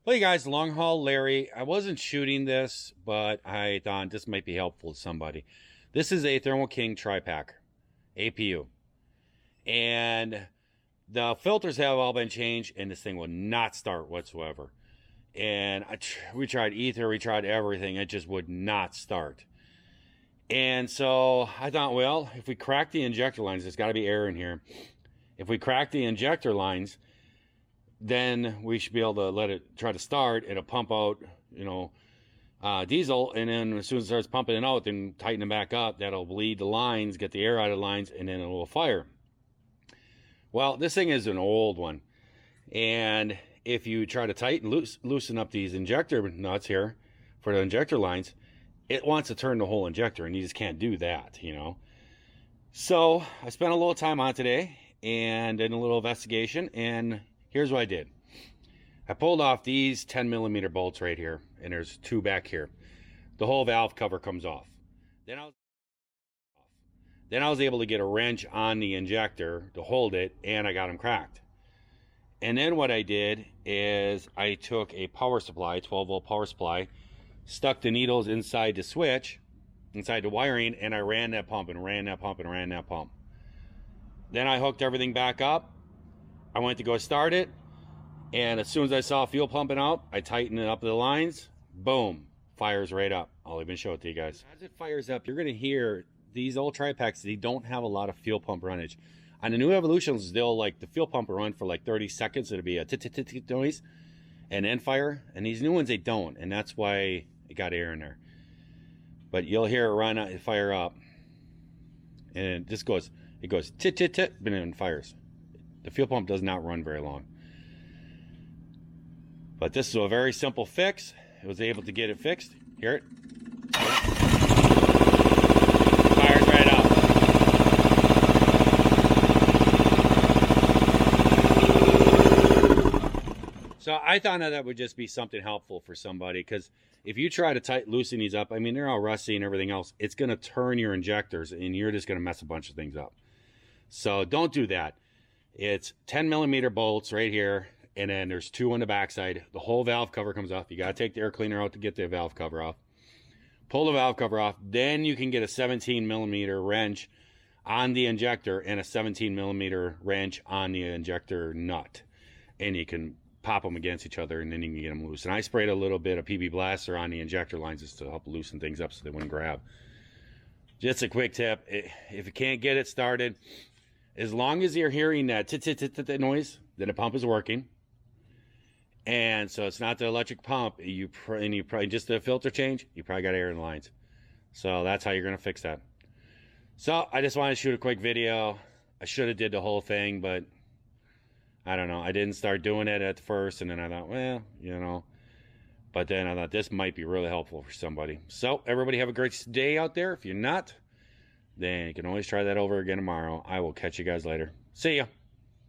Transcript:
Hey guys, Long Haul Larry. I wasn't shooting this, but I thought this might be helpful to somebody. This is a Thermo King Tri pack, APU. And the filters have all been changed, and this thing will not start whatsoever. And we tried ether, we tried everything, it just would not start. And so I thought, well, if we crack the injector lines, there's got to be air in here. If we crack the injector lines, then we should be able to let it try to start. It'll pump out, diesel, and then as soon as it starts pumping it out, then tighten it back up. That'll bleed the lines, get the air out of the lines, and then it will fire. Well, this thing is an old one, and if you try to tighten, loosen up these injector nuts here for the injector lines, it wants to turn the whole injector, and you just can't do that, So I spent a little time on it today and did a little investigation, and here's what I did. I pulled off these 10mm bolts right here, and there's two back here. The whole valve cover comes off. Then I was able to get a wrench on the injector to hold it, and I got them cracked. And then what I did is I took a power supply, 12-volt power supply, stuck the needles inside the switch, inside the wiring, and I ran that pump and ran that pump and ran that pump. Then I hooked everything back up. I went to go start it, and as soon as I saw fuel pumping out, I tightened it up the lines. Boom, fires right up. I'll even show it to you guys. As it fires up, you're going to hear these old tri-packs, they don't have a lot of fuel pump runnage. On the new Evolutions, they'll the fuel pump will run for like 30 seconds. It'll be a tit noise and then fire. And these new ones, they don't, and that's why it got air in there. But you'll hear it run, fire up, and it goes tit tit tit, and then fires. The fuel pump does not run very long. But this is a very simple fix. I was able to get it fixed. Hear it? Fires right up. So I thought that would just be something helpful for somebody, because if you try to loosen these up, I mean, they're all rusty and everything else. It's going to turn your injectors, and you're just going to mess a bunch of things up. So don't do that. It's 10mm bolts right here, and then there's two on the backside. The whole valve cover comes off. You got to take the air cleaner out to get the valve cover off. Pull the valve cover off. Then you can get a 17mm wrench on the injector and a 17mm wrench on the injector nut. And you can pop them against each other, and then you can get them loose. And I sprayed a little bit of PB Blaster on the injector lines just to help loosen things up so they wouldn't grab. Just a quick tip. If you can't get it started, as long as you're hearing that tit noise, then the pump is working. And so it's not the electric pump. You probably just the filter change. You probably got air in the lines. So that's how you're gonna fix that. So I just wanted to shoot a quick video. I should have did the whole thing, but I don't know. I didn't start doing it at first, and then I thought, well, But then I thought this might be really helpful for somebody. So everybody have a great day out there. If you're not, then you can always try that over again tomorrow. I will catch you guys later. See ya.